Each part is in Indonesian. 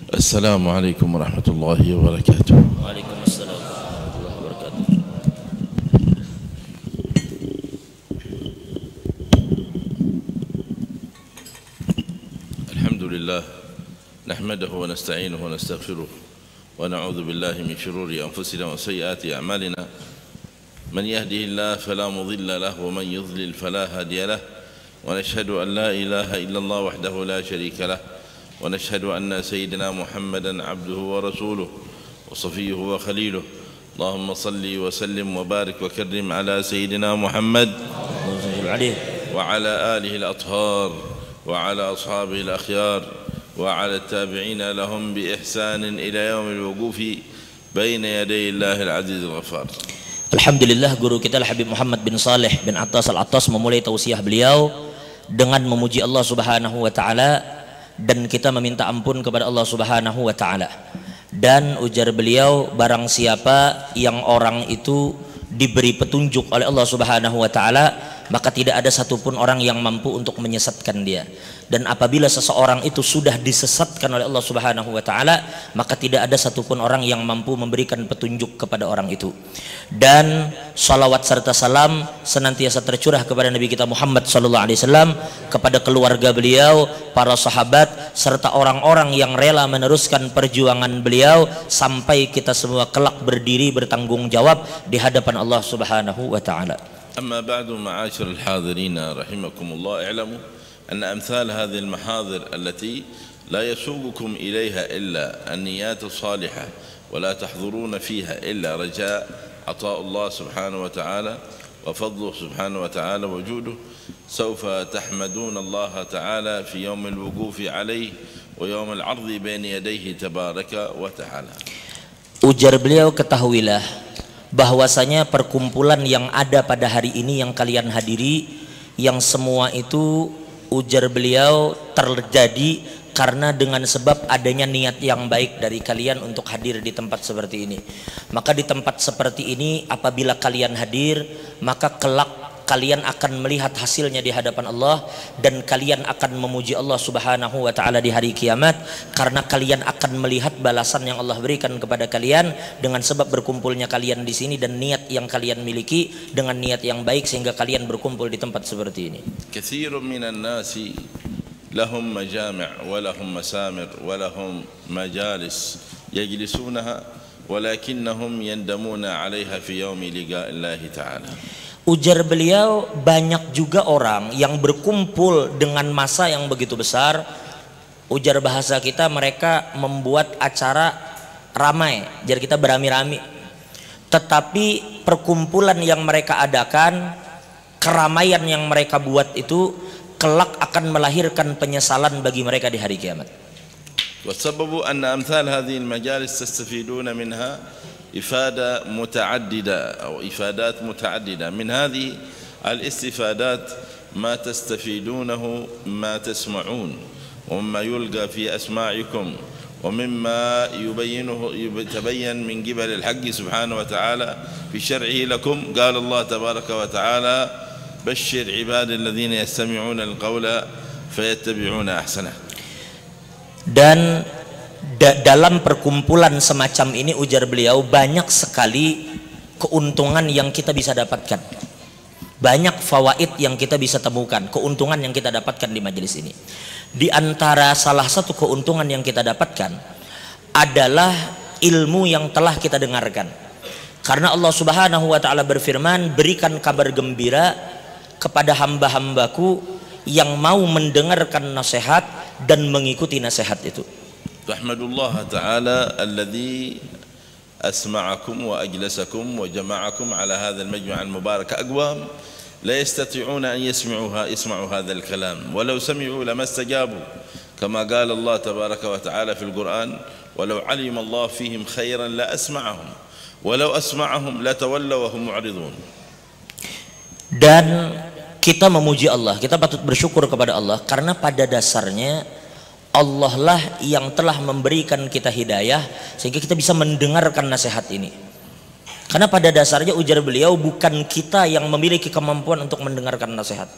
Assalamualaikum warahmatullahi wabarakatuh. Waalaikumsalam warahmatullahi wabarakatuh. Alhamdulillah, nahmaduhu wa nasta'inuhu wa nastaghfiruh wa na'udzu billahi min shururi anfusina wa sayyiati a'malina. Man yahdihillahu fala mudilla lahu wa man yudlil fala hadiya lahu. Wa nashhadu an la ilaha illallah wahdahu la sharika lahu. ونشهد أن سيدنا محمدا عبده ورسوله وصفيه وخليله اللهم صل وسلم وبارك وكرم على سيدنا محمد وعلى آله الأطهار وعلى أصحابه الأخيار وعلى التابعين لهم بإحسان إلى يوم الوقوف بين يدي الله العزيز الغفار. Alhamdulillah, guru kita Habib Muhammad bin Saleh bin Attas Al-Attas memulai tausiah beliau dengan memuji Allah Subhanahu wa taala dan kita meminta ampun kepada Allah Subhanahu wa taala. Dan ujar beliau, barang siapa yang orang itu diberi petunjuk oleh Allah Subhanahu wa taala, maka tidak ada satupun orang yang mampu untuk menyesatkan dia. Dan apabila seseorang itu sudah disesatkan oleh Allah Subhanahu wa taala, maka tidak ada satupun orang yang mampu memberikan petunjuk kepada orang itu. Dan salawat serta salam senantiasa tercurah kepada Nabi kita Muhammad sallallahu alaihi wasallam, kepada keluarga beliau, para sahabat, serta orang-orang yang rela meneruskan perjuangan beliau sampai kita semua kelak berdiri bertanggung jawab di hadapan Allah Subhanahu wa taala. أما بعد معاشر الحاضرين رحمكم الله اعلموا أن أمثال هذه المحاضر التي لا يسوقكم إليها إلا النيات الصالحة ولا تحضرون فيها إلا رجاء عطاء الله سبحانه وتعالى وفضله سبحانه وتعالى وجوده سوف تحمدون الله تعالى في يوم الوقوف عليه ويوم العرض بين يديه تبارك وتعالى. Ujar beliau, ketahuilah bahwasanya perkumpulan yang ada pada hari ini yang kalian hadiri, yang semua itu, ujar beliau, terjadi karena dengan sebab adanya niat yang baik dari kalian untuk hadir di tempat seperti ini. Maka di tempat seperti ini apabila kalian hadir, maka kelak kalian akan melihat hasilnya di hadapan Allah, dan kalian akan memuji Allah Subhanahu wa taala di hari kiamat karena kalian akan melihat balasan yang Allah berikan kepada kalian dengan sebab berkumpulnya kalian di sini dan niat yang kalian miliki dengan niat yang baik sehingga kalian berkumpul di tempat seperti ini. Katsirun minan nasi lahum majami' wa lahum masamir wa lahum majalis yajlisunaha walakinnahum yandamuna 'alayha fi yaumi liqa'illahi ta'ala. Ujar beliau, banyak juga orang yang berkumpul dengan masa yang begitu besar. Ujar bahasa kita, mereka membuat acara ramai, jadi kita berami-rami. Tetapi perkumpulan yang mereka adakan, keramaian yang mereka buat itu kelak akan melahirkan penyesalan bagi mereka di hari kiamat. والسبب أن أمثال هذه المجالس تستفيدون منها إفادة متعددة أو إفادات متعددة. من هذه الاستفادات ما تستفيدونه ما تسمعون ومما يلقى في أسماعكم ومما يتبين من قبل الحق سبحانه وتعالى في شرعه لكم. قال الله تبارك وتعالى بشر عباد الذين يستمعون القول فيتبعون أحسنه. Dan dalam perkumpulan semacam ini, ujar beliau, banyak sekali keuntungan yang kita bisa dapatkan, banyak fawaid yang kita bisa temukan, keuntungan yang kita dapatkan di majelis ini. Di antara salah satu keuntungan yang kita dapatkan adalah ilmu yang telah kita dengarkan, karena Allah Subhanahu wa taala berfirman, berikan kabar gembira kepada hamba-hambaku yang mau mendengarkan nasihat dan mengikuti nasihat itu. تحمد الله تعالى الذي أسمعكم وأجلسكم وجمعكم على هذا المجمع المبارك. أقوام لا يستطيعون أن يسمعوا هذا الكلام، ولو سمعوا لما استجابوا، كما قال الله تبارك وتعالى في القرآن ولو علم الله فيهم خيرا لأسمعهم ولو أسمعهم لتولوا وهم معرضون. Dan kita memuji Allah, kita patut bersyukur kepada Allah karena pada dasarnya Allah lah yang telah memberikan kita hidayah sehingga kita bisa mendengarkan nasihat ini. Karena pada dasarnya, ujar beliau, bukan kita yang memiliki kemampuan untuk mendengarkan nasihat.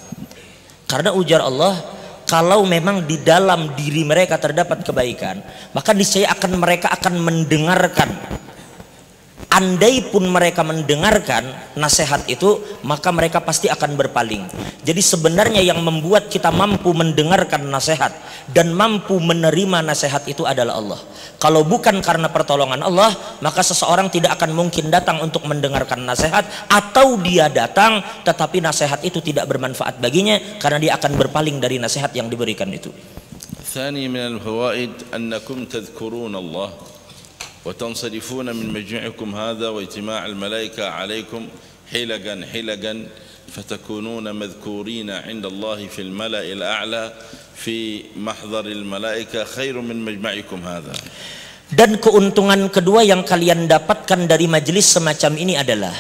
Karena ujar Allah, kalau memang di dalam diri mereka terdapat kebaikan, maka niscaya mereka akan mendengarkan. Andai pun mereka mendengarkan nasihat itu, maka mereka pasti akan berpaling. Jadi sebenarnya yang membuat kita mampu mendengarkan nasihat dan mampu menerima nasihat itu adalah Allah. Kalau bukan karena pertolongan Allah, maka seseorang tidak akan mungkin datang untuk mendengarkan nasihat, atau dia datang tetapi nasihat itu tidak bermanfaat baginya karena dia akan berpaling dari nasihat yang diberikan itu. ثاني من الفوائد أنكم تذكرون الله وتنصرفون من مجمعكم هذا واجتماع الملائكة عليكم حلقا حلقا فتكونون مذكورين عند الله في الملأ الأعلى في محضر الملائكة خير من مجمعكم هذا. Dan keuntungan kedua yang kalian dapatkan dari majelis semacam ini adalah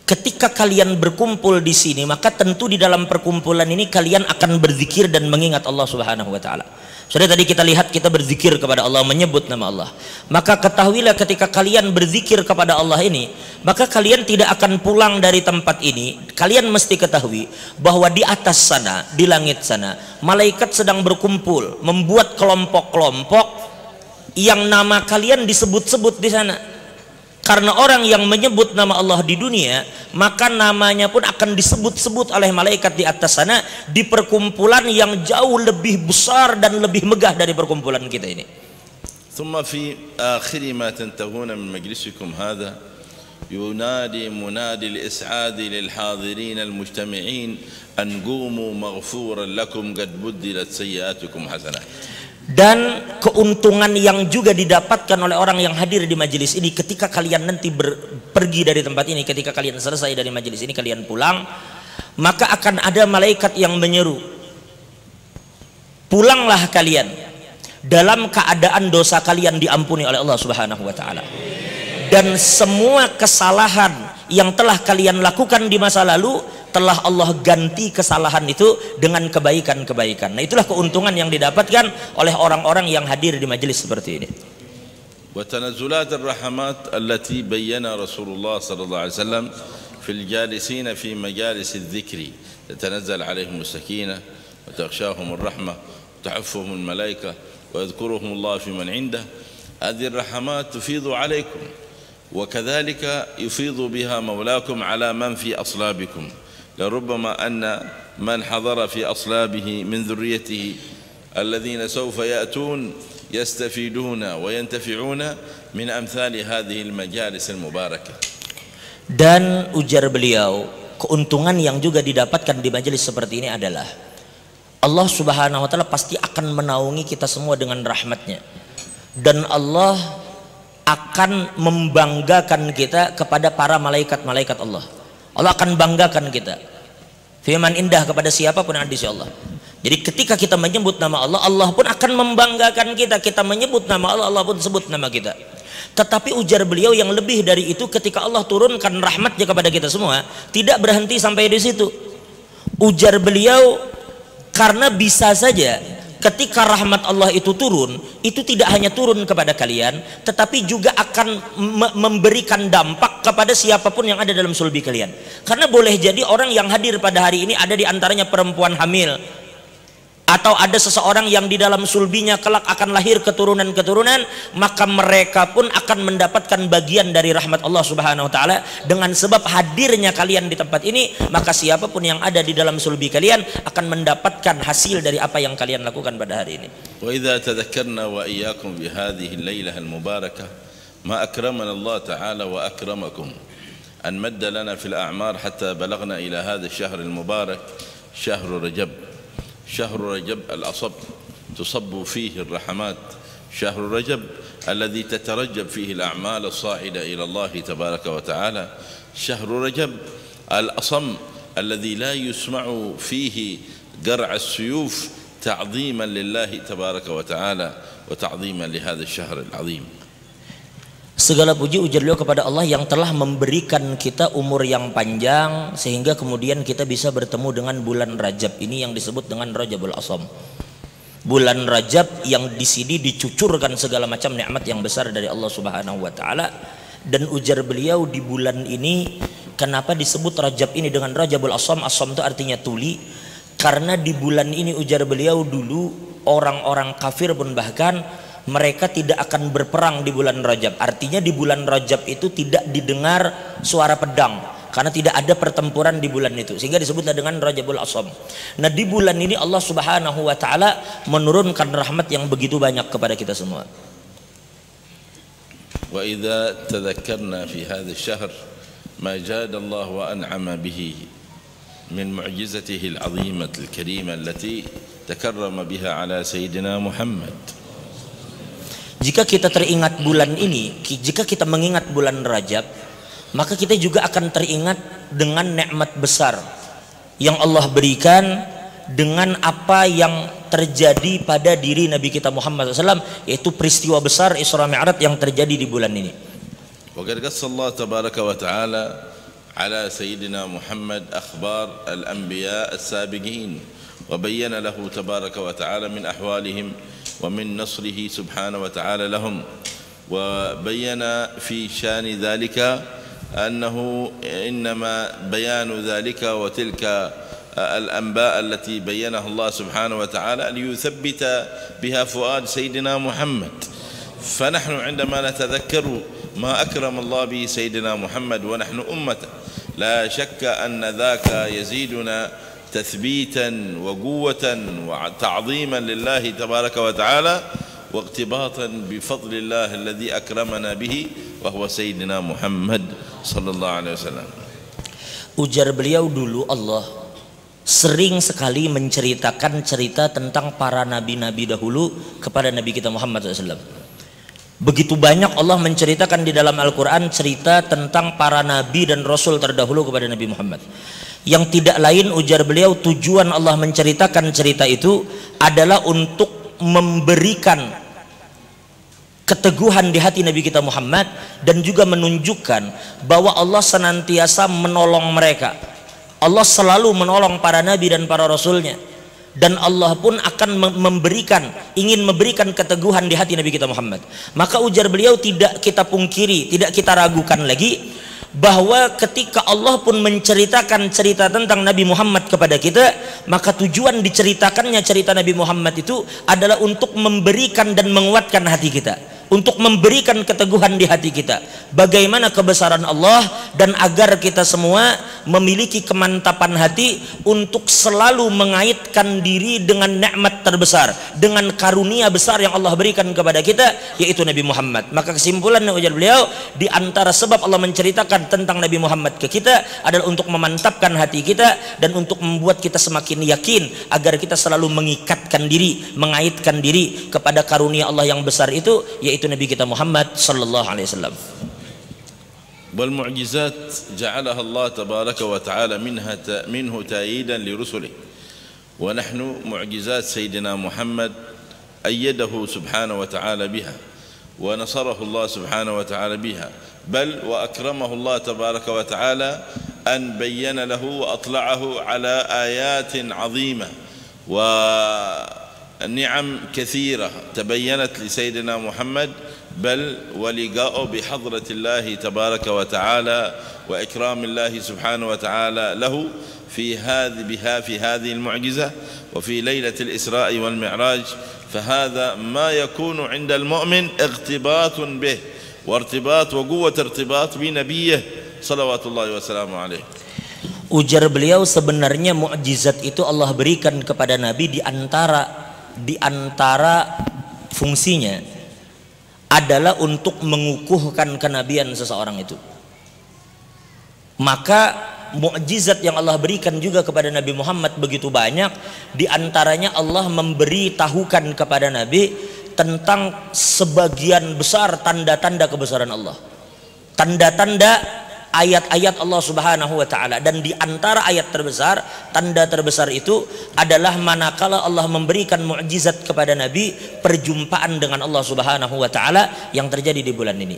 ketika kalian berkumpul di sini, maka tentu di dalam perkumpulan ini kalian akan berzikir dan mengingat Allah Subhanahu wa taala. Sudah tadi kita lihat kita berzikir kepada Allah, menyebut nama Allah. Maka ketahuilah ketika kalian berzikir kepada Allah ini, maka kalian tidak akan pulang dari tempat ini. Kalian mesti ketahui bahwa di atas sana, di langit sana, malaikat sedang berkumpul, membuat kelompok-kelompok yang nama kalian disebut-sebut di sana. Karena orang yang menyebut nama Allah di dunia, maka namanya pun akan disebut-sebut oleh malaikat di atas sana di perkumpulan yang jauh lebih besar dan lebih megah dari perkumpulan kita ini. ثم في آخر ما تنتهون من مجلسكم هذا ينادي منادي الإسعاد للحاضرين المجتمعين أن قوموا مغفورا لكم قد بدلت سيئاتكم حسنات. Dan keuntungan yang juga didapatkan oleh orang yang hadir di majelis ini, ketika kalian nanti pergi dari tempat ini, ketika kalian selesai dari majelis ini, kalian pulang, maka akan ada malaikat yang menyeru, pulanglah kalian dalam keadaan dosa kalian diampuni oleh Allah Subhanahu wa taala, dan semua kesalahan yang telah kalian lakukan di masa lalu telah Allah ganti kesalahan itu dengan kebaikan-kebaikan. Nah, itulah keuntungan yang didapatkan oleh orang-orang yang hadir di majelis seperti ini. وتنزلات الرحمات التي بين رسول الله صلى الله عليه وسلم في الجالسين في مجالس الذكر تتنزل عليهم السكينة وتغشاهم الرحمة وتحفهم الملائكة ويذكرهم الله في من عنده. هذه الرحمات تفيض عليكم وكذلك يفيض بها مولاكم على من في أصلابكم. لربما أن من حضر في أصلابه من ذريته الذين سوف يأتون يستفيدون وينتفعون من أمثال هذه المجالس المباركة. Dan ujar beliau, keuntungan yang juga didapatkan di majelis seperti ini adalah Allah Subhanahu wa taala pasti akan menaungi kita semua dengan rahmatnya, dan Allah akan membanggakan kita kepada para malaikat-malaikat Allah. Allah akan banggakan kita firman indah kepada siapapun yang ada di sisi Allah. Jadi ketika kita menyebut nama Allah, Allah pun akan membanggakan kita. Kita menyebut nama Allah, Allah pun sebut nama kita. Tetapi ujar beliau yang lebih dari itu, ketika Allah turunkan rahmatnya kepada kita semua, tidak berhenti sampai di situ. Ujar beliau, karena bisa saja ketika rahmat Allah itu turun, itu tidak hanya turun kepada kalian, tetapi juga akan memberikan dampak kepada siapapun yang ada dalam sulbi kalian. Karena boleh jadi orang yang hadir pada hari ini ada di antaranya perempuan hamil, atau ada seseorang yang di dalam sulbinya kelak akan lahir keturunan-keturunan, maka mereka pun akan mendapatkan bagian dari rahmat Allah Subhanahu wa taala dengan sebab hadirnya kalian di tempat ini. Maka siapapun yang ada di dalam sulbi kalian akan mendapatkan hasil dari apa yang kalian lakukan pada hari ini. Wa idza tadhakkarna wa iyyakum bi hadhihi al-lailah al-mubarakah ma akramana Allah ta'ala wa akramakum an madda lana fil a'mar hatta balagna ila hadha ash-shahr al-mubarak shahr Rajab. شهر رجب الأصب تصب فيه الرحمات، شهر رجب الذي تترجب فيه الأعمال الصاعدة إلى الله تبارك وتعالى، شهر رجب الأصم الذي لا يسمع فيه قرع السيوف تعظيما لله تبارك وتعالى وتعظيما لهذا الشهر العظيم. Segala puji ujar beliau kepada Allah yang telah memberikan kita umur yang panjang sehingga kemudian kita bisa bertemu dengan bulan Rajab ini yang disebut dengan Rajabul Asham. Bulan Rajab yang di sini dicucurkan segala macam nikmat yang besar dari Allah Subhanahu wa taala. Dan ujar beliau, di bulan ini kenapa disebut Rajab ini dengan Rajabul Asham? Asham itu artinya tuli. Karena di bulan ini, ujar beliau, dulu orang-orang kafir pun bahkan mereka tidak akan berperang di bulan Rajab. Artinya di bulan Rajab itu tidak didengar suara pedang, karena tidak ada pertempuran di bulan itu, sehingga disebutlah dengan Rajabul Asham. Nah, di bulan ini Allah Subhanahu wa taala menurunkan rahmat yang begitu banyak kepada kita semua. Wa idza tadhakkarna fi hadha ash-shahr ma jada Allah wa an'ama bihi min mu'jizatihi al-'azimah al-karimah allati takarrama biha ala sayyidina Muhammad. Jika kita teringat bulan ini, jika kita mengingat bulan Rajab, maka kita juga akan teringat dengan nikmat besar yang Allah berikan dengan apa yang terjadi pada diri Nabi kita Muhammad SAW, yaitu peristiwa besar Isra Mi'raj yang terjadi di bulan ini. Waqad qassa Allah tabaraka wa ta'ala ala sayyidina Muhammad akhbar al-anbiya as-sabiqin wa bayyana lahu tabaraka wa ta'ala min ahwalihim ومن نصره سبحانه وتعالى لهم وبين في شان ذلك أنه إنما بيان ذلك وتلك الأنباء التي بينها الله سبحانه وتعالى ليثبت بها فؤاد سيدنا محمد. فنحن عندما نتذكر ما أكرم الله به سيدنا محمد ونحن أمته لا شك أن ذاك يزيدنا تثبيتا وقوة وتعظيما لله تبارك وتعالى واقتباطا بفضل الله الذي أكرمنا به وهو سيدنا محمد صلى الله عليه وسلم. Ujar beliau, dulu Allah sering sekali menceritakan cerita tentang para nabi-nabi dahulu kepada Nabi kita Muhammad SAW. Begitu banyak Allah menceritakan di dalam Al-Quran cerita tentang para nabi dan rasul terdahulu kepada Nabi Muhammad, yang tidak lain, ujar beliau, tujuan Allah menceritakan cerita itu adalah untuk memberikan keteguhan di hati Nabi kita Muhammad dan juga menunjukkan bahwa Allah senantiasa menolong mereka. Allah selalu menolong para nabi dan para rasulnya, dan Allah pun akan ingin memberikan keteguhan di hati Nabi kita Muhammad. Maka ujar beliau, tidak kita pungkiri, tidak kita ragukan lagi bahwa ketika Allah pun menceritakan cerita tentang Nabi Muhammad kepada kita, maka tujuan diceritakannya cerita Nabi Muhammad itu adalah untuk memberikan dan menguatkan hati kita, untuk memberikan keteguhan di hati kita bagaimana kebesaran Allah, dan agar kita semua memiliki kemantapan hati untuk selalu mengaitkan diri dengan nikmat terbesar, dengan karunia besar yang Allah berikan kepada kita, yaitu Nabi Muhammad. Maka kesimpulannya, ujar beliau, di antara sebab Allah menceritakan tentang Nabi Muhammad ke kita adalah untuk memantapkan hati kita dan untuk membuat kita semakin yakin agar kita selalu mengikatkan diri, mengaitkan diri kepada karunia Allah yang besar itu, yaitu Nabi kita Muhammad sallallahu alaihi wasallam. والمعجزات جعلها الله تبارك وتعالى منه تأييدا لرسله، ونحن معجزات سيدنا محمد أيده سبحانه وتعالى بها ونصره الله سبحانه وتعالى بها، بل وأكرمه الله تبارك وتعالى أن بين له وأطلعه على آيات عظيمة ونعم كثيرة تبينت لسيدنا محمد، بل ولقاء بحضرة الله تبارك وتعالى وإكرام الله سبحانه وتعالى له في هذه المعجزة وفي ليلة الإسراء والمعراج. فهذا ما يكون عند المؤمن اغتباط به وارتباط وقوة ارتباط بنبيه صلوات الله وسلامه عليه. Ujar beliau, sebenarnya mukjizat itu Allah berikan kepada Nabi di antara fungsinya adalah untuk mengukuhkan kenabian seseorang itu. Maka mukjizat yang Allah berikan juga kepada Nabi Muhammad begitu banyak. Di antaranya Allah memberitahukan kepada Nabi tentang sebagian besar tanda-tanda kebesaran Allah, tanda-tanda ayat-ayat Allah Subhanahu wa taala. Dan di antara ayat terbesar, tanda terbesar itu adalah manakala Allah memberikan mukjizat kepada Nabi perjumpaan dengan Allah Subhanahu wa taala yang terjadi di bulan ini.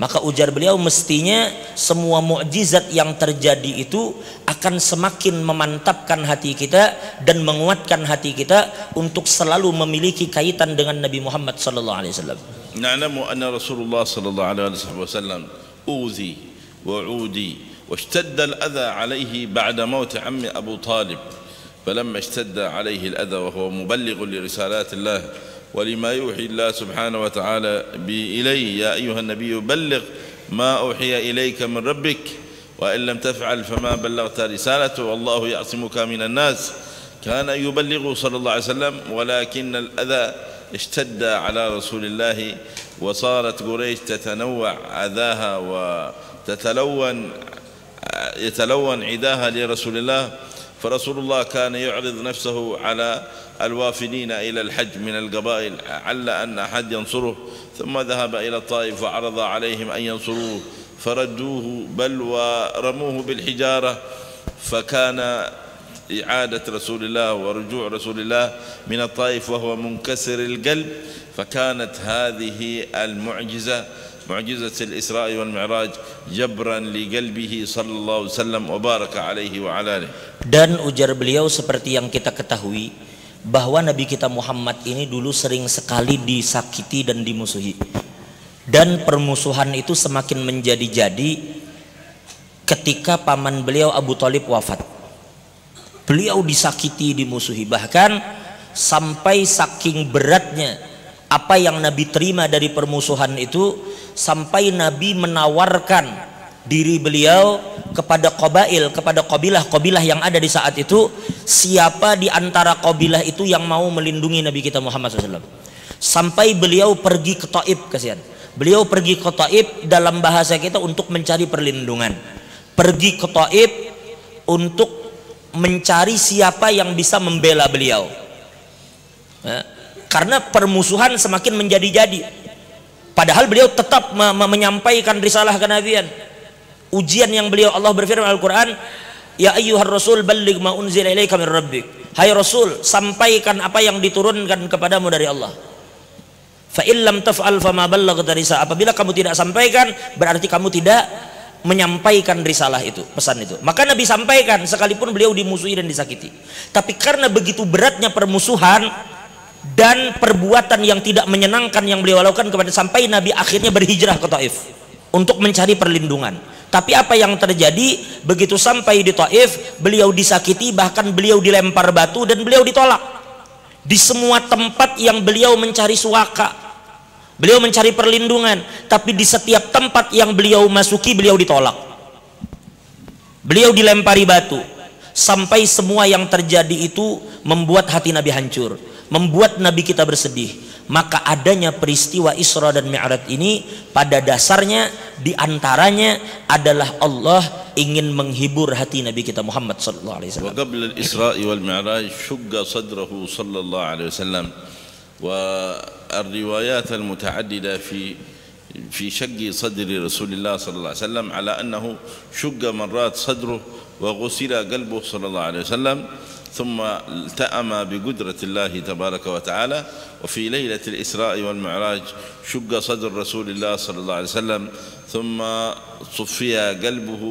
Maka ujar beliau, mestinya semua mukjizat yang terjadi itu akan semakin memantapkan hati kita dan menguatkan hati kita untuk selalu memiliki kaitan dengan Nabi Muhammad sallallahu alaihi wasallam. Na'lamu anna Rasulullah sallallahu alaihi wasallam uzi وعودي واشتد الأذى عليه بعد موت عم أبو طالب فلما اشتد عليه الأذى وهو مبلغ لرسالات الله ولما يوحي الله سبحانه وتعالى إليه يا أيها النبي بلغ ما أوحي إليك من ربك وإن لم تفعل فما بلغت رسالته والله يعصمك من الناس كان يبلغ صلى الله عليه وسلم ولكن الأذى اشتد على رسول الله وصارت قريش تتنوع أذاها يتلون عداها لرسول الله فرسول الله كان يعرض نفسه على الوافدين إلى الحج من القبائل عل أن أحد ينصره ثم ذهب إلى الطائف وعرض عليهم أن ينصروه فردوه بل ورموه بالحجارة فكان إعادة رسول الله ورجوع رسول الله من الطائف وهو منكسر القلب فكانت هذه المعجزة معجزة الإسراء والمعراج جبرا لقلبه صلى الله عليه وسلم وبارك عليه وعلى آله. Dan ujar beliau seperti yang kita ketahui bahwa Nabi kita Muhammad ini dulu sering sekali disakiti dan dimusuhi, dan permusuhan itu semakin menjadi-jadi ketika paman beliau Abu Thalib wafat. Beliau disakiti, dimusuhi, bahkan sampai saking beratnya apa yang Nabi terima dari permusuhan itu sampai Nabi menawarkan diri beliau kepada kabilah yang ada di saat itu, siapa di antara kabilah itu yang mau melindungi Nabi kita Muhammad SAW. Sampai beliau pergi ke Taif, kasihan. Beliau pergi ke Taif dalam bahasa kita untuk mencari perlindungan. Pergi ke Taif untuk mencari siapa yang bisa membela beliau. Karena permusuhan semakin menjadi-jadi. Padahal beliau tetap menyampaikan risalah kenabian. Ujian yang beliau, Allah berfirman Al-Quran, ya ayyuhar rasul balligh ma unzila ilaika min rabbik. Hai Rasul, sampaikan apa yang diturunkan kepadamu dari Allah. Fa illam taf'al fama ballaghta risalah. Apabila kamu tidak sampaikan, berarti kamu tidak menyampaikan risalah itu, pesan itu. Maka Nabi sampaikan sekalipun beliau dimusuhi dan disakiti. Tapi karena begitu beratnya permusuhan dan perbuatan yang tidak menyenangkan yang beliau lakukan kepada, sampai Nabi akhirnya berhijrah ke Taif untuk mencari perlindungan. Tapi apa yang terjadi begitu sampai di Taif, beliau disakiti, bahkan beliau dilempar batu dan beliau ditolak. Di semua tempat yang beliau mencari suaka, beliau mencari perlindungan, tapi di setiap tempat yang beliau masuki beliau ditolak. Beliau dilempari batu, sampai semua yang terjadi itu membuat hati Nabi hancur, membuat Nabi kita bersedih. Maka adanya peristiwa Isra dan Mi'raj ini pada dasarnya diantaranya adalah Allah ingin menghibur hati Nabi kita Muhammad sallallahu alaihi wasallam. وقبل الإسراء والمعراج شق صدره صلى الله عليه وسلم والروايات المتعددة في شق صدر رسول الله صلى الله عليه وسلم على أنه شق مرات صدره وغسل قلبه صلى الله عليه وسلم ثم التأم بقدرة الله تبارك وتعالى وفي ليلة الإسراء والمعراج شق صدر رسول الله صلى الله عليه وسلم ثم صفي قلبه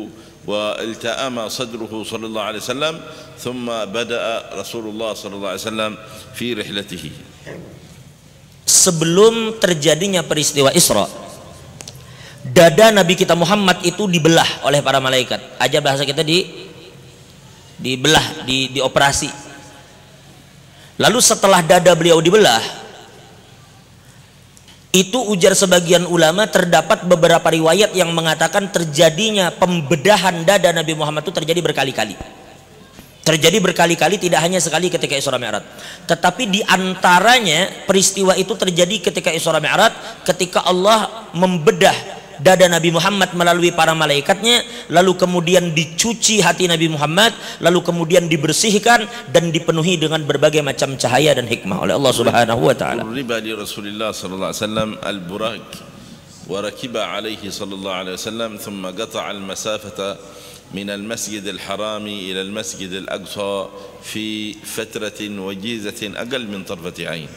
والتأم صدره صلى الله عليه وسلم ثم بدأ رسول الله صلى الله عليه وسلم في رحلته. Sebelum terjadinya peristiwa Isra, dada Nabi kita Muhammad itu dibelah oleh para malaikat. Aja bahasa kita dibelah, dioperasi. Lalu setelah dada beliau dibelah, itu ujar sebagian ulama terdapat beberapa riwayat yang mengatakan terjadinya pembedahan dada Nabi Muhammad itu terjadi berkali-kali. Terjadi berkali-kali, tidak hanya sekali ketika Isra Mi'raj. Tetapi diantaranya peristiwa itu terjadi ketika Isra Mi'raj, ketika Allah membedah dada Nabi Muhammad melalui para malaikatnya, lalu kemudian dicuci hati Nabi Muhammad, lalu kemudian dibersihkan dan dipenuhi dengan berbagai macam cahaya dan hikmah oleh Allah Subhanahu wa taala. Riba li Rasulillah sallallahu alaihi wasallam al-buraq wa rakiba alaihi sallallahu alaihi wasallam thumma qata'a al-masafata min al-masjid al-haram ila al-masjid al-aqsa fi fatratin wajizatin aqall min tarfati 'ain.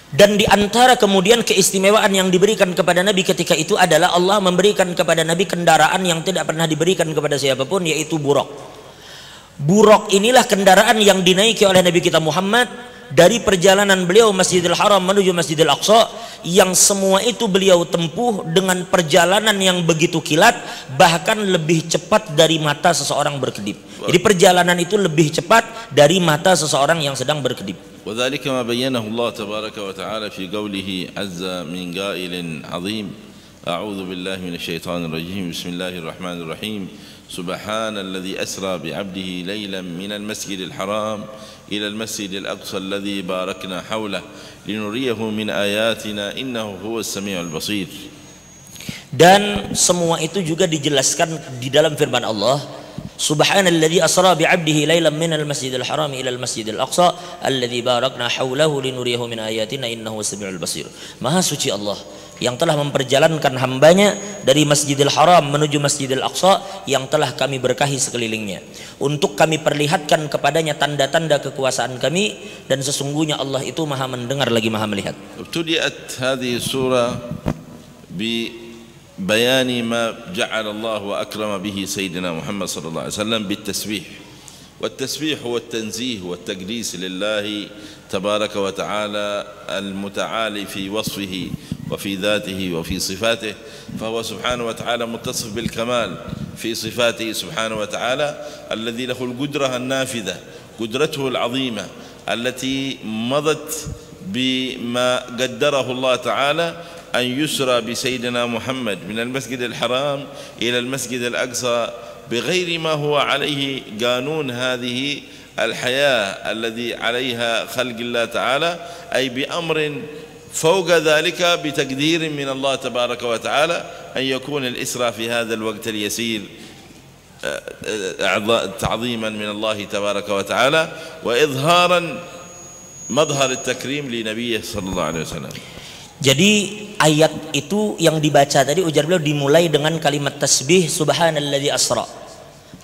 Dan di antara kemudian keistimewaan yang diberikan kepada Nabi ketika itu adalah Allah memberikan kepada Nabi kendaraan yang tidak pernah diberikan kepada siapapun, yaitu buraq. Buraq inilah kendaraan yang dinaiki oleh Nabi kita Muhammad dari perjalanan beliau Masjidil Haram menuju Masjidil Aqsa, yang semua itu beliau tempuh dengan perjalanan yang begitu kilat, bahkan lebih cepat dari mata seseorang berkedip. Jadi perjalanan itu lebih cepat dari mata seseorang yang sedang berkedip. وذلك ما بينه الله تبارك وتعالى في قوله عز من قائل عظيم أعوذ بالله من الشيطان الرجيم بسم الله الرحمن الرحيم سبحان الذي أسرى بعبده ليلا من المسجد الحرام إلى المسجد الأقصى الذي باركنا حوله لنريه من آياتنا إنه هو السميع البصير. Dan semua itu juga dijelaskan di dalam firman Allah, Subhanalladzi asra bi'abdihi lailan minal masjidil haram ilal masjidil aqsa alladzi barakna haulahu linuriyahu min ayatina innahu was-sami'ul basir. Maha suci Allah yang telah memperjalankan hambanya dari Masjidil Haram menuju Masjidil Aqsa yang telah kami berkahi sekelilingnya, untuk kami perlihatkan kepadanya tanda-tanda kekuasaan kami, dan sesungguhnya Allah itu maha mendengar lagi maha melihat. ابتدأت هذه السورة ببيان ما جعل الله وأكرم به سيدنا محمد صلى الله عليه وسلم بالتسبيح، والتسبيح هو التنزيه والتقديس لله تبارك وتعالى المتعالي في وصفه وفي ذاته وفي صفاته، فهو سبحانه وتعالى متصف بالكمال في صفاته سبحانه وتعالى الذي له القدرة النافذة، قدرته العظيمة التي مضت بما قدره الله تعالى أن يسرى بسيدنا محمد من المسجد الحرام إلى المسجد الأقصى بغير ما هو عليه قانون هذه الحياة الذي عليها خلق الله تعالى، أي بأمر فوق ذلك بتقدير من الله تبارك وتعالى أن يكون الإسراء في هذا الوقت اليسير تعظيما من الله تبارك وتعالى وإظهارا مظهر التكريم لنبيه صلى الله عليه وسلم. Jadi ayat itu yang dibaca tadi, ujar beliau, dimulai dengan kalimat tasbih subhanalladzi asra.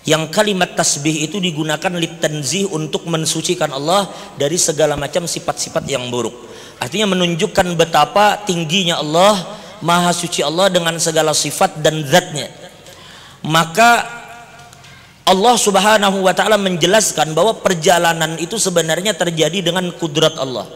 Yang kalimat tasbih itu digunakan litanzih, untuk mensucikan Allah dari segala macam sifat-sifat yang buruk. Artinya menunjukkan betapa tingginya Allah, maha suci Allah dengan segala sifat dan zatnya. Maka Allah subhanahu wa ta'ala menjelaskan bahwa perjalanan itu sebenarnya terjadi dengan kudrat Allah,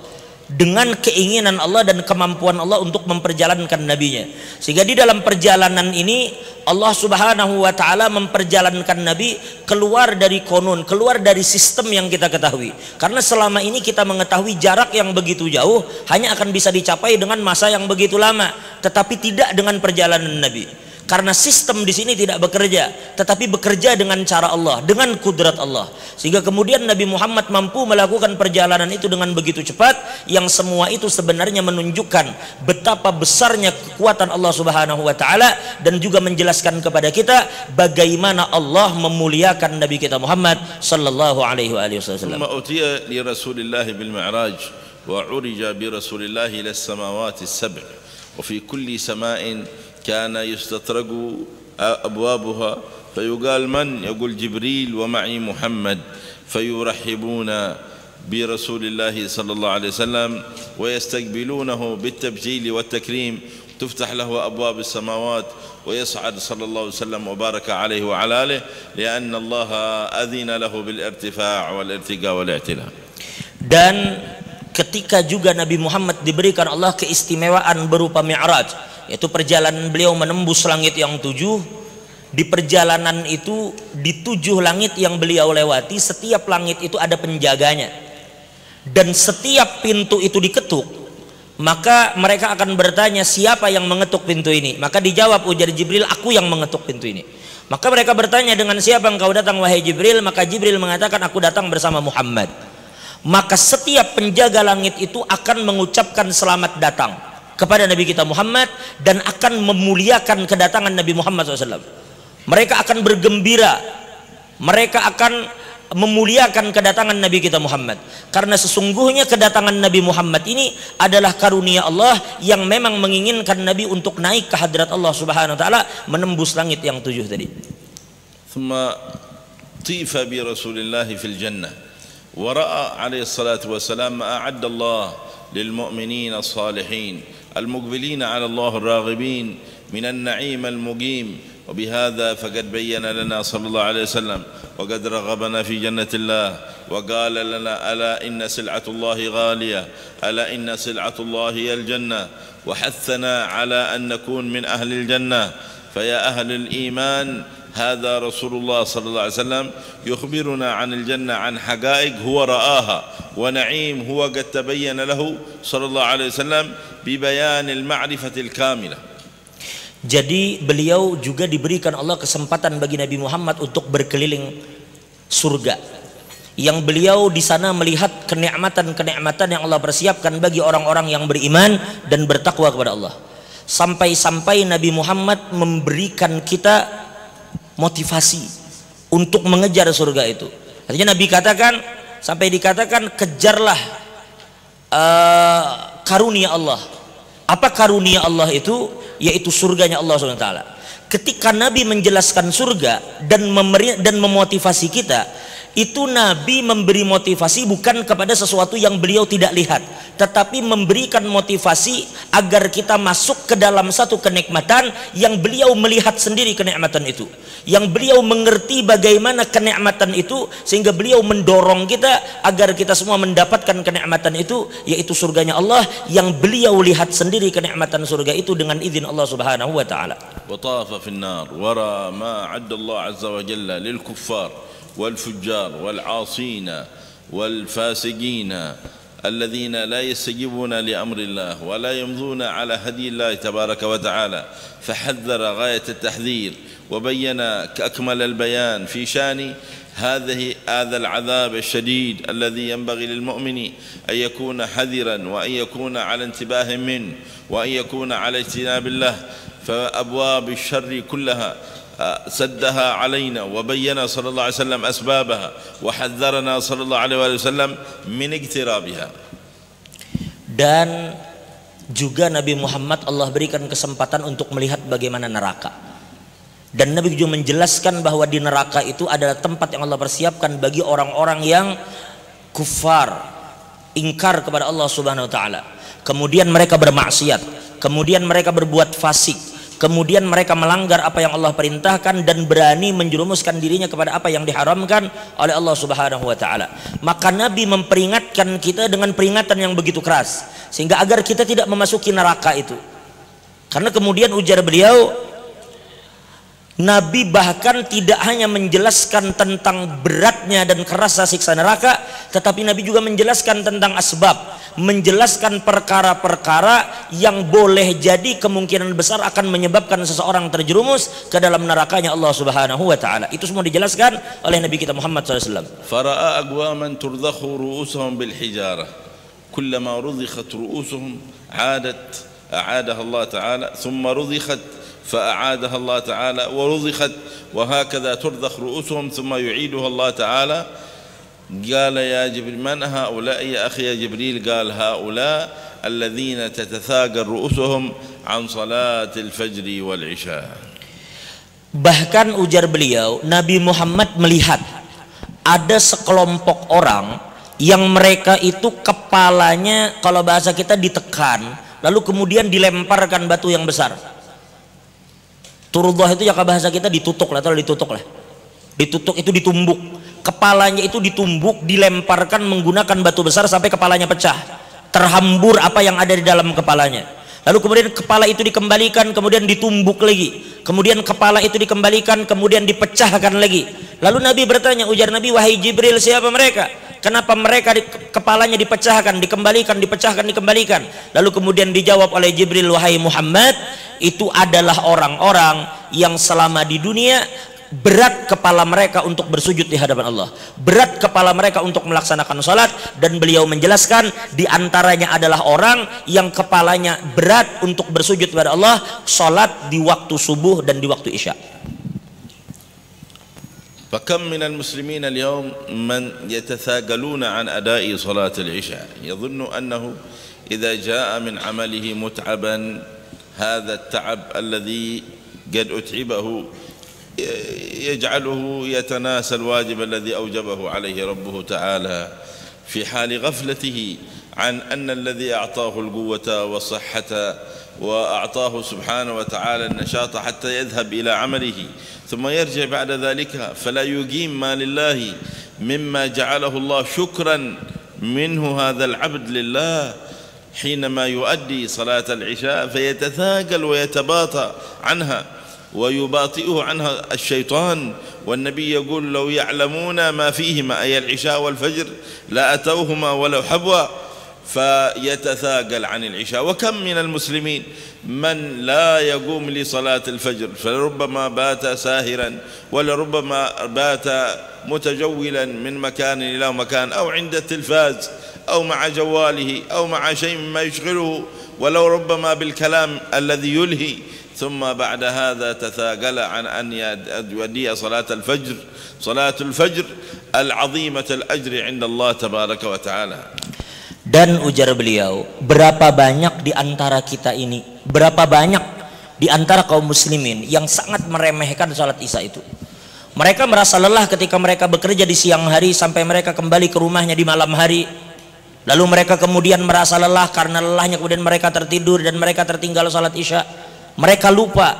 dengan keinginan Allah dan kemampuan Allah untuk memperjalankan nabinya. Sehingga di dalam perjalanan ini Allah subhanahu wa ta'ala memperjalankan nabi keluar dari konun, keluar dari sistem yang kita ketahui. Karena selama ini kita mengetahui jarak yang begitu jauh hanya akan bisa dicapai dengan masa yang begitu lama, tetapi tidak dengan perjalanan nabi. Karena sistem di sini tidak bekerja, tetapi bekerja dengan cara Allah, dengan kudrat Allah. Sehingga kemudian Nabi Muhammad mampu melakukan perjalanan itu dengan begitu cepat, yang semua itu sebenarnya menunjukkan betapa besarnya kekuatan Allah Subhanahu wa taala, dan juga menjelaskan kepada kita bagaimana Allah memuliakan Nabi kita Muhammad sallallahu alaihi wasallam. ثم أتي لرسول الله بالمعراج وعرج برسول الله إلى السماوات السبع وفي كل سماء كان يستطرق أبوابها فيقال من؟ يقول جبريل ومعي محمد، فيرحبون برسول الله صلى الله عليه وسلم ويستقبلونه بالتبجيل والتكريم، تفتح له أبواب السماوات ويصعد صلى الله عليه وسلم وبارك عليه وعلى آله، لأن الله أذن له بالارتفاع والارتقاء والاعتلاء. Dan ketika juga Nabi Muhammad diberikan Allah keistimewaan berupa Mi'raj, yaitu perjalanan beliau menembus langit yang 7. Di perjalanan itu, di 7 langit yang beliau lewati, setiap langit itu ada penjaganya, dan setiap pintu itu diketuk, maka mereka akan bertanya, siapa yang mengetuk pintu ini? Maka dijawab, ujar Jibril, aku yang mengetuk pintu ini. Maka mereka bertanya, dengan siapa engkau datang wahai Jibril? Maka Jibril mengatakan, aku datang bersama Muhammad. Maka setiap penjaga langit itu akan mengucapkan selamat datang kepada Nabi kita Muhammad, dan akan memuliakan kedatangan Nabi Muhammad SAW. Mereka akan bergembira, mereka akan memuliakan kedatangan Nabi kita Muhammad, karena sesungguhnya kedatangan Nabi Muhammad ini adalah karunia Allah yang memang menginginkan Nabi untuk naik ke hadrat Allah Subhanahu wa taala, menembus langit yang 7 tadi. ثم طيف برسول الله في الجنة ورأى عليه الصلاة والسلام ما أعد الله للمؤمنين الصالحين المقبلين على الله الراغبين من النعيم المقيم وبهذا فقد بين لنا صلى الله عليه وسلم وقد رغبنا في جنة الله وقال لنا ألا إن سلعة الله غالية ألا إن سلعة الله هي الجنة وحثنا على أن نكون من أهل الجنة فيا أهل الإيمان هذا رسول الله صلى الله عليه وسلم يخبرنا عن الجنة عن حقائق هو رآها ونعيم هو قد تبين له صلى الله عليه وسلم ببيان المعرفة الكاملة. Jadi beliau juga diberikan Allah kesempatan bagi Nabi Muhammad untuk berkeliling surga, yang beliau di sana melihat kenikmatan-kenikmatan yang Allah persiapkan bagi orang-orang yang beriman dan bertakwa kepada Allah. Sampai-sampai Nabi Muhammad memberikan kita motivasi untuk mengejar surga itu. Artinya Nabi katakan, sampai dikatakan kejarlah karunia Allah. Apa karunia Allah itu? Yaitu surganya Allah SWT. Ketika Nabi menjelaskan surga dan memotivasi kita, itu Nabi memberi motivasi bukan kepada sesuatu yang beliau tidak lihat, tetapi memberikan motivasi agar kita masuk ke dalam satu kenikmatan yang beliau melihat sendiri kenikmatan itu, yang beliau mengerti bagaimana kenikmatan itu, sehingga beliau mendorong kita agar kita semua mendapatkan kenikmatan itu, yaitu surganya Allah yang beliau lihat sendiri kenikmatan surga itu dengan izin Allah Subhanahu wa taala. Wa tafa fin nar wara ma 'adda Allah 'azza wa jalla lil kuffar والفجار والعاصين والفاسقين الذين لا يستجيبون لأمر الله ولا يمضون على هدي الله تبارك وتعالى فحذر غاية التحذير وبين كأكمل البيان في شأن هذا العذاب الشديد الذي ينبغي للمؤمن أن يكون حذرا وأن يكون على انتباه منه وأن يكون على اجتناب الله فأبواب الشر كلها سدها علينا وبين صلى الله عليه وسلم أسبابها وحذرنا صلى الله عليه وسلم من اقترابها. Dan juga Nabi Muhammad Allah berikan kesempatan untuk melihat bagaimana neraka, dan Nabi juga menjelaskan bahwa di neraka itu adalah tempat yang Allah persiapkan bagi orang-orang yang kufar, ingkar kepada Allah Subhanahu wa taala, kemudian mereka bermaksiat, kemudian mereka berbuat fasik, kemudian mereka melanggar apa yang Allah perintahkan dan berani menjerumuskan dirinya kepada apa yang diharamkan oleh Allah Subhanahu wa taala. Maka Nabi memperingatkan kita dengan peringatan yang begitu keras, sehingga agar kita tidak memasuki neraka itu. Karena kemudian ujar beliau, Nabi bahkan tidak hanya menjelaskan tentang beratnya dan kerasnya siksa neraka, tetapi Nabi juga menjelaskan tentang asbab, menjelaskan perkara-perkara yang boleh jadi kemungkinan besar akan menyebabkan seseorang terjerumus ke dalam nerakanya Allah Subhanahu wa taala. Itu semua dijelaskan oleh Nabi kita Muhammad SAW. Fara'a aqwaman turdakhu ru'usuhum bil hijarah kullama rudikhat ru'usuhum a'adaha Allah taala thumma rudikhat فأعادها الله تعالى ورضخت وهكذا ترضخ رؤوسهم ثم يعيدها الله تعالى. قال يا جبريل من هؤلاء يا أخي يا جبريل؟ قال هؤلاء الذين تتثاقل رؤوسهم عن صلاة الفجر والعشاء. Bahkan ujar beliau, Nabi Muhammad melihat ada sekelompok orang yang mereka itu kepalanya, kalau bahasa kita, ditekan, lalu kemudian dilemparkan batu yang besar. Turdah itu ya bahasa kita ditutuk lah, ditutuk itu ditumbuk, kepalanya itu ditumbuk, dilemparkan menggunakan batu besar sampai kepalanya pecah, terhambur apa yang ada di dalam kepalanya. Lalu kemudian kepala itu dikembalikan, kemudian ditumbuk lagi, kemudian kepala itu dikembalikan, kemudian dipecahkan lagi. Lalu Nabi bertanya, ujar Nabi, wahai Jibril, siapa mereka? Kenapa mereka kepalanya dipecahkan, dikembalikan, dipecahkan, dikembalikan? Lalu kemudian dijawab oleh Jibril, wahai Muhammad, itu adalah orang-orang yang selama di dunia berat kepala mereka untuk bersujud di hadapan Allah, berat kepala mereka untuk melaksanakan salat, dan beliau menjelaskan di antaranya adalah orang yang kepalanya berat untuk bersujud kepada Allah, salat di waktu subuh dan di waktu isya. فكم من المسلمين اليوم من يتثاقلون عن أداء صلاة العشاء يظن أنه إذا جاء من عمله متعبا هذا التعب الذي قد أتعبه يجعله يتناسى الواجب الذي أوجبه عليه ربه تعالى في حال غفلته عن أن الذي أعطاه القوة والصحة وأعطاه سبحانه وتعالى النشاط حتى يذهب إلى عمله ثم يرجع بعد ذلك فلا يقيم ما لله مما جعله الله شكرا منه هذا العبد لله حينما يؤدي صلاة العشاء فيتثاقل ويتباطأ عنها ويباطئه عنها الشيطان. والنبي يقول لو يعلمون ما فيهما أي العشاء والفجر لأتوهما ولو حبوا، فيتثاقل عن العشاء. وكم من المسلمين من لا يقوم لصلاة الفجر فلربما بات ساهرا ولربما بات متجولا من مكان إلى مكان أو عند التلفاز أو مع جواله أو مع شيء مما يشغله ولو ربما بالكلام الذي يلهي، ثم بعد هذا تثاقل عن أن يؤدي صلاة الفجر العظيمة الأجر عند الله تبارك وتعالى. Dan ujar beliau, berapa banyak di antara kita ini, berapa banyak di antara kaum muslimin yang sangat meremehkan salat isya itu. Mereka merasa lelah ketika mereka bekerja di siang hari sampai mereka kembali ke rumahnya di malam hari. Lalu mereka kemudian merasa lelah, karena lelahnya kemudian mereka tertidur dan mereka tertinggal salat isya. Mereka lupa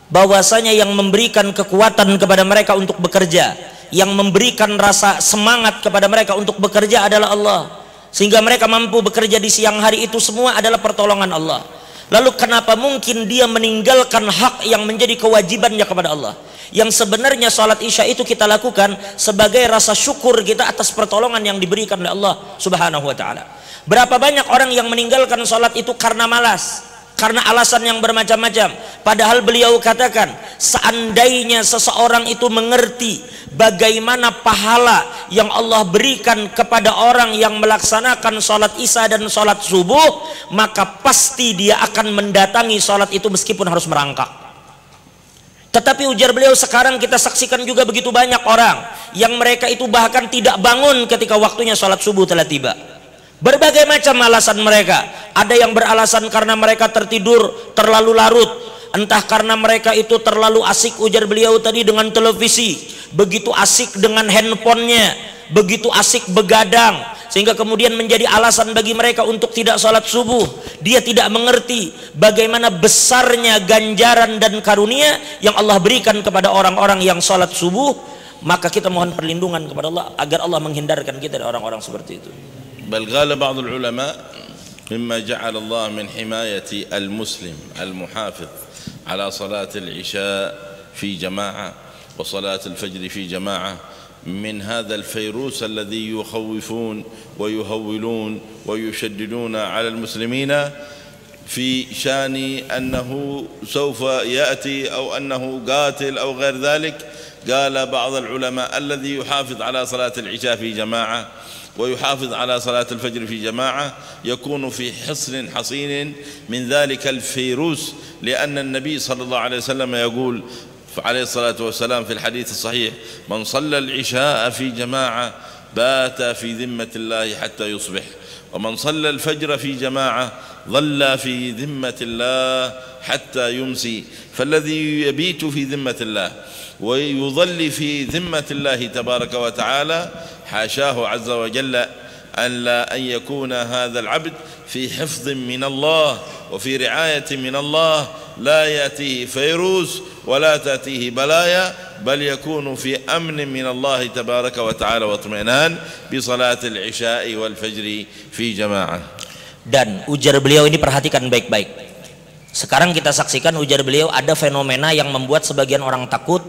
bahwasanya yang memberikan kekuatan kepada mereka untuk bekerja, yang memberikan rasa semangat kepada mereka untuk bekerja adalah Allah. Sehingga mereka mampu bekerja di siang hari, itu semua adalah pertolongan Allah. Lalu kenapa mungkin dia meninggalkan hak yang menjadi kewajibannya kepada Allah, yang sebenarnya salat isya itu kita lakukan sebagai rasa syukur kita atas pertolongan yang diberikan oleh Allah subhanahu wa ta'ala. Berapa banyak orang yang meninggalkan salat itu karena malas, karena alasan yang bermacam-macam. Padahal beliau katakan, seandainya seseorang itu mengerti bagaimana pahala yang Allah berikan kepada orang yang melaksanakan sholat isya dan sholat subuh, maka pasti dia akan mendatangi sholat itu meskipun harus merangkak. Tetapi ujar beliau, sekarang kita saksikan juga begitu banyak orang yang mereka itu bahkan tidak bangun ketika waktunya sholat subuh telah tiba. Berbagai macam alasan mereka. Ada yang beralasan karena mereka tertidur terlalu larut, entah karena mereka itu terlalu asik, ujar beliau tadi, dengan televisi, begitu asik dengan handphonenya, begitu asik begadang, sehingga kemudian menjadi alasan bagi mereka untuk tidak sholat subuh. Dia tidak mengerti bagaimana besarnya ganjaran dan karunia yang Allah berikan kepada orang-orang yang sholat subuh. Maka kita mohon perlindungan kepada Allah agar Allah menghindarkan kita dari orang-orang seperti itu. بل قال بعض العلماء مما جعل الله من حماية المسلم المحافظ على صلاة العشاء في جماعة وصلاة الفجر في جماعة من هذا الفيروس الذي يخوفون ويهولون ويشددون على المسلمين في شان أنه سوف يأتي أو أنه قاتل أو غير ذلك. قال بعض العلماء الذي يحافظ على صلاة العشاء في جماعة ويحافظ على صلاة الفجر في جماعة يكون في حصن حصين من ذلك الفيروس، لأن النبي صلى الله عليه وسلم يقول عليه الصلاة والسلام في الحديث الصحيح: من صلى العشاء في جماعة بات في ذمة الله حتى يصبح، ومن صلى الفجر في جماعة ظل في ذمة الله حتى يمسي. فالذي يبيت في ذمة الله ويظل في ذمة الله تبارك وتعالى حاشاه عز وجل أن يكون هذا العبد في حفظ من الله وفي رعاية من الله، لا يأتيه فيروس ولا تأتيه بلايا، بل يكون في أمن من الله تبارك وتعالى واطمئنان بصلاة العشاء والفجر في جماعة. Dan ujar beliau ini, perhatikan baik-baik. Sekarang kita saksikan, ujar beliau, ada fenomena yang membuat sebagian orang takut,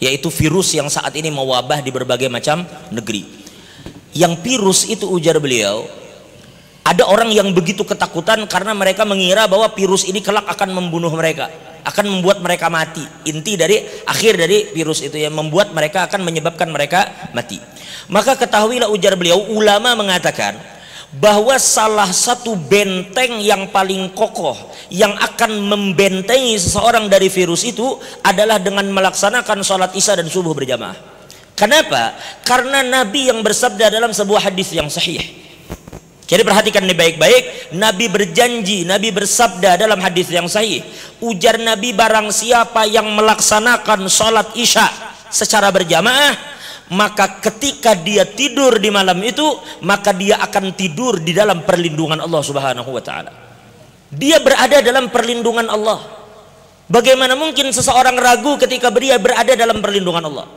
yaitu virus yang saat ini mewabah di berbagai macam negeri. Yang virus itu, ujar beliau, ada orang yang begitu ketakutan karena mereka mengira bahwa virus ini kelak akan membunuh mereka, akan membuat mereka mati. Akhir dari virus itu yang membuat mereka, akan menyebabkan mereka mati. Maka ketahuilah, ujar beliau, ulama mengatakan bahwa salah satu benteng yang paling kokoh yang akan membentengi seseorang dari virus itu adalah dengan melaksanakan sholat isya dan subuh berjamaah. Kenapa? Karena Nabi yang bersabda dalam sebuah hadis yang sahih. Jadi perhatikan ini baik-baik. Nabi berjanji, Nabi bersabda dalam hadis yang sahih, ujar Nabi, barang siapa yang melaksanakan sholat isya secara berjamaah, maka ketika dia tidur di malam itu, maka dia akan tidur di dalam perlindungan Allah Subhanahu wa ta'ala. Dia berada dalam perlindungan Allah. Bagaimana mungkin seseorang ragu ketika dia berada dalam perlindungan Allah?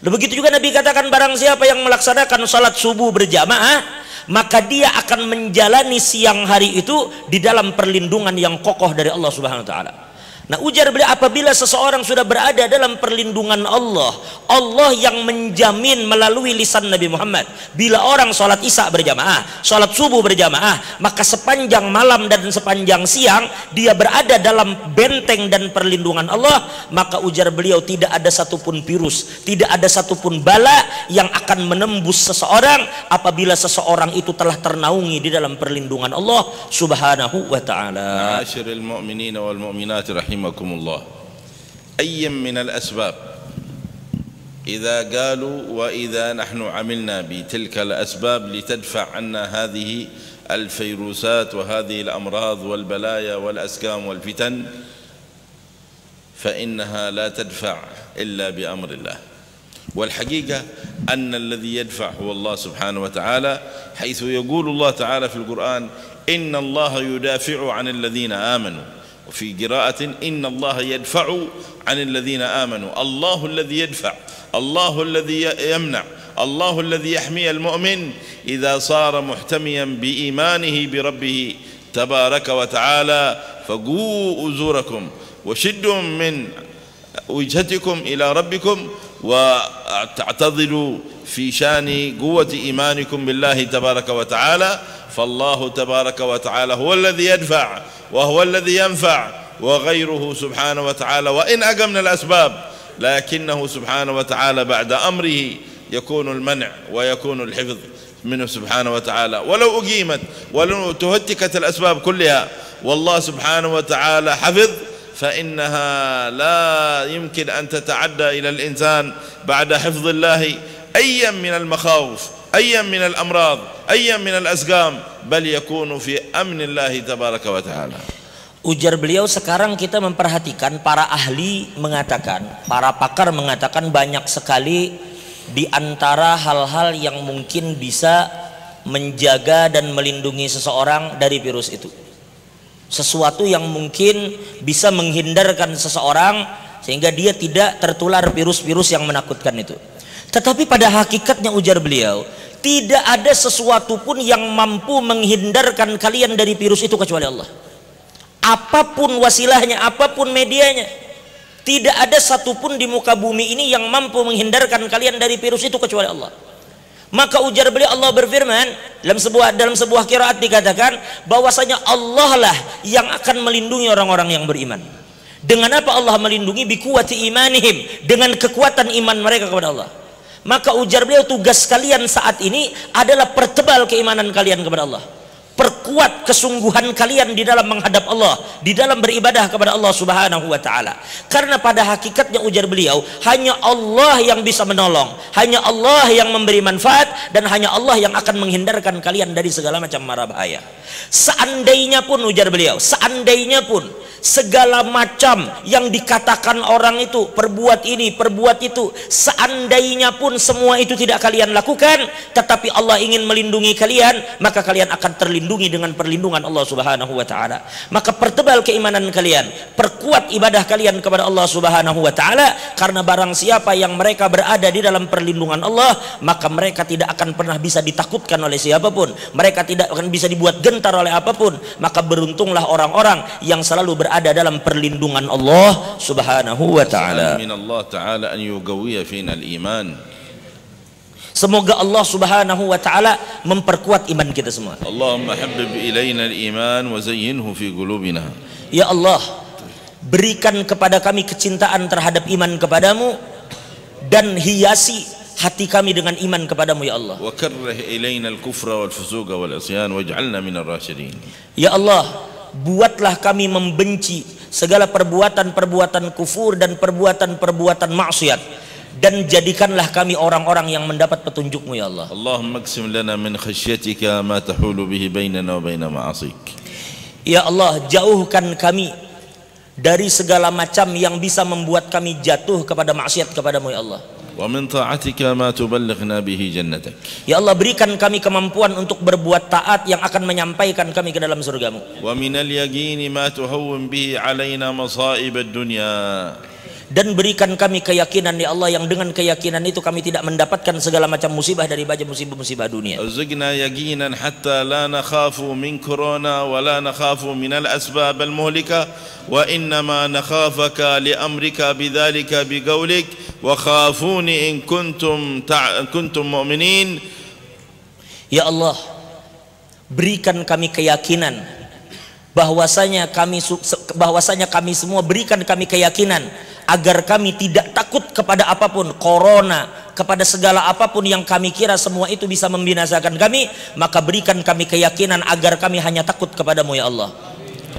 Begitu juga Nabi katakan, barang siapa yang melaksanakan salat subuh berjamaah, maka dia akan menjalani siang hari itu di dalam perlindungan yang kokoh dari Allah Subhanahu wa taala. Nah, ujar beliau, apabila seseorang sudah berada dalam perlindungan Allah, Allah yang menjamin melalui lisan Nabi Muhammad. Bila orang sholat isya berjamaah, sholat subuh berjamaah, maka sepanjang malam dan sepanjang siang dia berada dalam benteng dan perlindungan Allah. Maka ujar beliau, tidak ada satupun virus, tidak ada satupun bala yang akan menembus seseorang apabila seseorang itu telah ternaungi di dalam perlindungan Allah Subhanahu wa taala. Ma'asyiral mu'minin wal mu'minat رحمكم الله، أي من الأسباب إذا قالوا وإذا نحن عملنا بتلك الأسباب لتدفع عنا هذه الفيروسات وهذه الأمراض والبلايا والأسقام والفتن، فإنها لا تدفع إلا بأمر الله. والحقيقة أن الذي يدفع هو الله سبحانه وتعالى، حيث يقول الله تعالى في القرآن: إن الله يدافع عن الذين آمنوا، وفي قراءة إن الله يدفع عن الذين آمنوا. الله الذي يدفع، الله الذي يمنع، الله الذي يحمي المؤمن إذا صار محتميا بإيمانه بربه تبارك وتعالى. فقوا أزوركم وشدوا من وجهتكم إلى ربكم وتعتضدوا في شان قوة إيمانكم بالله تبارك وتعالى. فالله تبارك وتعالى هو الذي يدفع وهو الذي ينفع، وغيره سبحانه وتعالى وإن أقمنا الأسباب لكنه سبحانه وتعالى بعد أمره يكون المنع ويكون الحفظ منه سبحانه وتعالى. ولو أقيمت ولو تهتكت الأسباب كلها والله سبحانه وتعالى حفظ، فإنها لا يمكن أن تتعدى إلى الإنسان بعد حفظ الله أيا من المخاوف، أيا من الأمراض، أيا من الأسقام، بل يكون في أمن الله تبارك وتعالى. Ujar beliau, sekarang kita memperhatikan para ahli mengatakan, para pakar mengatakan banyak sekali di antara hal-hal yang mungkin bisa menjaga dan melindungi seseorang dari virus itu. Sesuatu yang mungkin bisa menghindarkan seseorang sehingga dia tidak tertular virus-virus yang menakutkan itu. Tetapi pada hakikatnya, ujar beliau, tidak ada sesuatu pun yang mampu menghindarkan kalian dari virus itu kecuali Allah. Apapun wasilahnya, apapun medianya, tidak ada satupun di muka bumi ini yang mampu menghindarkan kalian dari virus itu kecuali Allah. Maka ujar beliau, Allah berfirman dalam sebuah qiraat dikatakan bahwasanya Allah lah yang akan melindungi orang-orang yang beriman. Dengan apa Allah melindungi? Biquwati imanihim, dengan kekuatan iman mereka kepada Allah. Maka ujar beliau, tugas kalian saat ini adalah pertebal keimanan kalian kepada Allah, perkuat kesungguhan kalian di dalam menghadap Allah, di dalam beribadah kepada Allah Subhanahu wa taala. Karena pada hakikatnya, ujar beliau, hanya Allah yang bisa menolong, hanya Allah yang memberi manfaat, dan hanya Allah yang akan menghindarkan kalian dari segala macam mara bahaya. Seandainya pun, ujar beliau, seandainya pun segala macam yang dikatakan orang itu, perbuat ini, perbuat itu, seandainya pun semua itu tidak kalian lakukan, tetapi Allah ingin melindungi kalian, maka kalian akan terlindungi dengan perlindungan Allah Subhanahu wa taala. Maka pertebal keimanan kalian, perkuat ibadah kalian kepada Allah Subhanahu wa taala, karena barang siapa yang mereka berada di dalam perlindungan Allah, maka mereka tidak akan pernah bisa ditakutkan oleh siapapun, mereka tidak akan bisa dibuat gentar oleh apapun. Maka beruntunglah orang-orang yang selalu berada dalam perlindungan Allah Subhanahu wa taala. Amin Allah taala an yuqawwiya fina al-iman. Semoga Allah Subhanahu wa taala memperkuat iman kita semua. Allahumma habbib ilaina al-iman wa zayyinhu fi qulubina. Ya Allah, berikan kepada kami kecintaan terhadap iman kepadamu dan hiasi hati kami dengan iman kepadamu, ya Allah. Wa karrih ilaina al-kufra wal fusuqa wal isyan waj'alna minar rasyidin. Ya Allah, buatlah kami membenci segala perbuatan-perbuatan kufur dan perbuatan-perbuatan maksiat, dan jadikanlah kami orang-orang yang mendapat petunjuk-Mu, ya Allah. Allahumma aqsim lana min khasyatika ma tahulu bihi bainana wa baina ma'asik. Ya Allah, jauhkan kami dari segala macam yang bisa membuat kami jatuh kepada maksiat kepadamu, ya Allah. ومن طاعتك ما تبلغنا به جنتك. Ya Allah, berikan kami kemampuan untuk berbuat taat yang akan menyampaikan kami ke dalam surgamu. ومن اليقين ما تهون به علينا مصائب الدنيا. Dan berikan kami keyakinan ya Allah, yang dengan keyakinan itu kami tidak mendapatkan segala macam musibah dari musibah-musibah dunia. ارزقنا يقينا حتى لا نخاف من كورونا ولا نخاف من الأسباب المهلكة وإنما نخافك لأمرك بذلك بقولك وخافوني إن كنتم مؤمنين. Ya Allah, berikan kami keyakinan bahwasanya kami semua, berikan kami keyakinan agar kami tidak takut kepada apapun, corona, kepada segala apapun yang kami kira semua itu bisa membinasakan kami, maka berikan kami keyakinan agar kami hanya takut kepadamu ya Allah.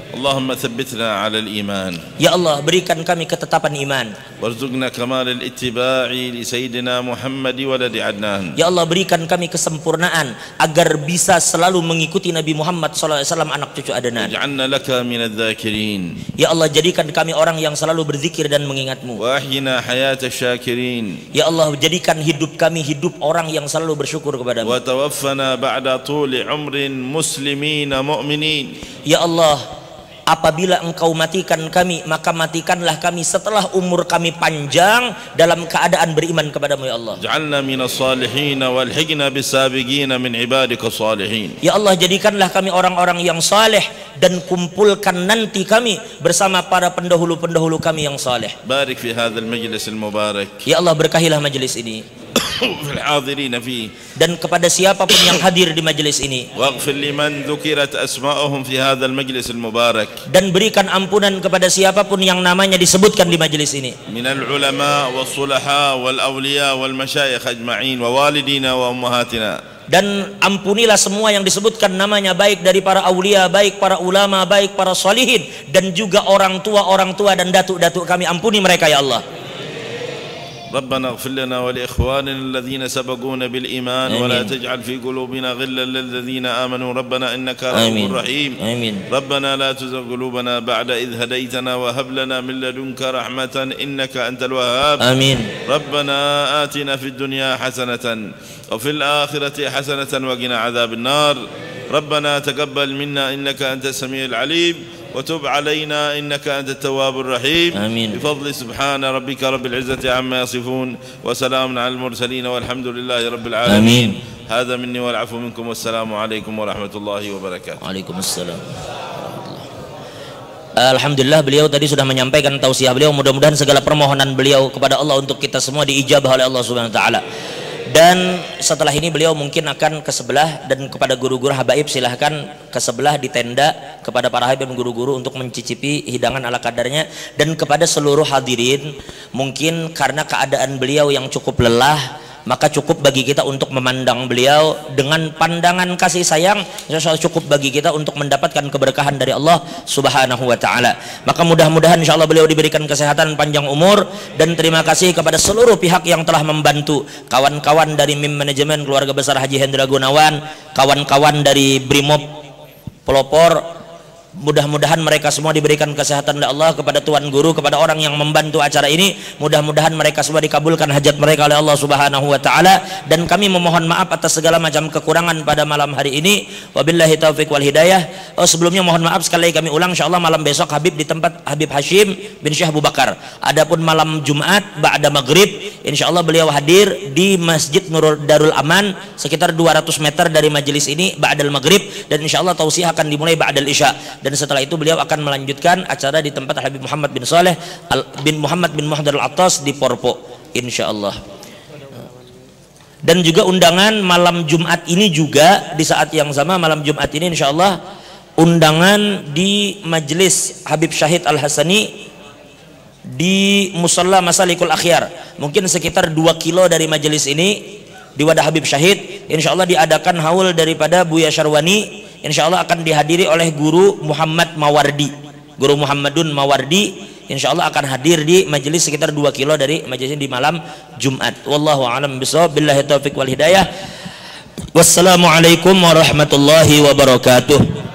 اللهم ثبتنا على الإيمان. Ya Allah, berikan kami ketetapan iman. وارزقنا كمال الاتباع لسيدنا محمد ولد عدنان. Ya Allah, berikan kami kesempurnaan agar bisa selalu mengikuti Nabi Muhammad SAW, anak cucu Adnan. واجعلنا لك من الذاكرين. Ya Allah, jadikan kami orang yang selalu berzikir dan mengingat-Mu. وأحينا حياة الشاكرين. Ya Allah, jadikan hidup kami hidup orang yang selalu bersyukur kepada-Mu. وتوفنا بعد طول عمر مسلمين مؤمنين. Ya Allah, apabila Engkau matikan kami, maka matikanlah kami setelah umur kami panjang dalam keadaan beriman kepada-Mu ya Allah. جعلنا من الصالحين والحقنا بالسابقين من عبادك الصالحين. Ya Allah, jadikanlah kami orang-orang yang saleh dan kumpulkan nanti kami bersama para pendahulu-pendahulu kami yang saleh. بارك في هذا المجلس المبارك. Ya Allah, berkahilah majelis ini في الحاضرين فيه. dan kepada siapapun yang hadir di majelis ini, واغفر لمن ذكرت أسماءهم في هذا المجلس المبارك. dan berikan ampunan kepada siapapun yang namanya disebutkan di majelis ini, من العلماء والصلحاء والأولياء والمشايخ أجمعين ووالدينا وأمهاتنا. dan ampunilah semua yang disebutkan namanya, baik dari para aulia, baik para ulama, baik para salihin, dan juga orang tua dan datuk-datuk kami, ampuni mereka ya Allah. ربنا اغفر لنا ولإخواننا الذين سبقونا بالإيمان آمين. ولا تجعل في قلوبنا غلا للذين آمنوا ربنا إنك رؤوف رحيم. آمين. ربنا لا تزغ قلوبنا بعد إذ هديتنا وهب لنا من لدنك رحمة إنك أنت الوهاب. آمين. ربنا آتنا في الدنيا حسنة وفي الآخرة حسنة وقنا عذاب النار. ربنا تقبل منا إنك أنت السميع العليم وتب علينا إنك أنت التواب الرحيم. آمين. بفضل سبحان ربك رب العزة عما يصفون وسلام على المرسلين والحمد لله رب العالمين. آمين. هذا مني والعفو منكم والسلام عليكم ورحمة الله وبركاته. Waalaikumsalam. Alhamdulillah, beliau tadi sudah menyampaikan tausiah beliau. Mudah-mudahan segala permohonan beliau kepada Allah untuk kita semua diijabah oleh Allah Subhanahu wa taala. Dan setelah ini beliau mungkin akan ke sebelah, dan kepada guru-guru habaib silahkan ke sebelah di tenda kepada para habaib dan guru-guru untuk mencicipi hidangan ala kadarnya. Dan kepada seluruh hadirin, mungkin karena keadaan beliau yang cukup lelah, maka cukup bagi kita untuk memandang beliau dengan pandangan kasih sayang. Insyaallah cukup bagi kita untuk mendapatkan keberkahan dari Allah Subhanahu wa taala. Maka mudah-mudahan insyaallah beliau diberikan kesehatan, panjang umur, dan terima kasih kepada seluruh pihak yang telah membantu. Kawan-kawan dari MIM Manajemen Keluarga Besar Haji Hendra Gunawan, kawan-kawan dari Brimob Pelopor, mudah-mudahan mereka semua diberikan kesehatan oleh Allah. Kepada Tuan Guru, kepada orang yang membantu acara ini, mudah-mudahan mereka semua dikabulkan hajat mereka oleh Allah Subhanahu wa taala. Dan kami memohon maaf atas segala macam kekurangan pada malam hari ini. Wabillahi taufik wal hidayah. Sebelumnya mohon maaf sekali lagi kami ulang, insyaallah malam besok Habib di tempat Habib Hashim bin Syekh Abu Bakar. Adapun malam Jumat ba'da maghrib, insyaallah beliau hadir di Masjid Nurul Darul Aman sekitar 200 meter dari majelis ini ba'dal maghrib, dan insyaallah tausiah akan dimulai ba'dal isya. Dan setelah itu beliau akan melanjutkan acara di tempat Habib Muhammad bin Saleh bin Muhammad bin Muhammad Al-Attas di Porpo, insyaallah. Dan juga undangan malam Jumat ini juga di saat yang sama, malam Jumat ini insyaallah undangan di majelis Habib Syahid Al-Hasani di Musalla Masalikul Akhyar, mungkin sekitar 2 kilo dari majelis ini, di wadah Habib Syahid. Insyaallah diadakan haul daripada Buya Syarwani, insyaallah akan dihadiri oleh Guru Muhammad Mawardi, Guru Muhammadun Mawardi, insyaallah akan hadir di majelis sekitar 2 kilo dari majelis ini di malam Jumat. Wallahu a'lam bishawab. Billahi taufik wal hidayah. Wassalamualaikum warahmatullahi wabarakatuh.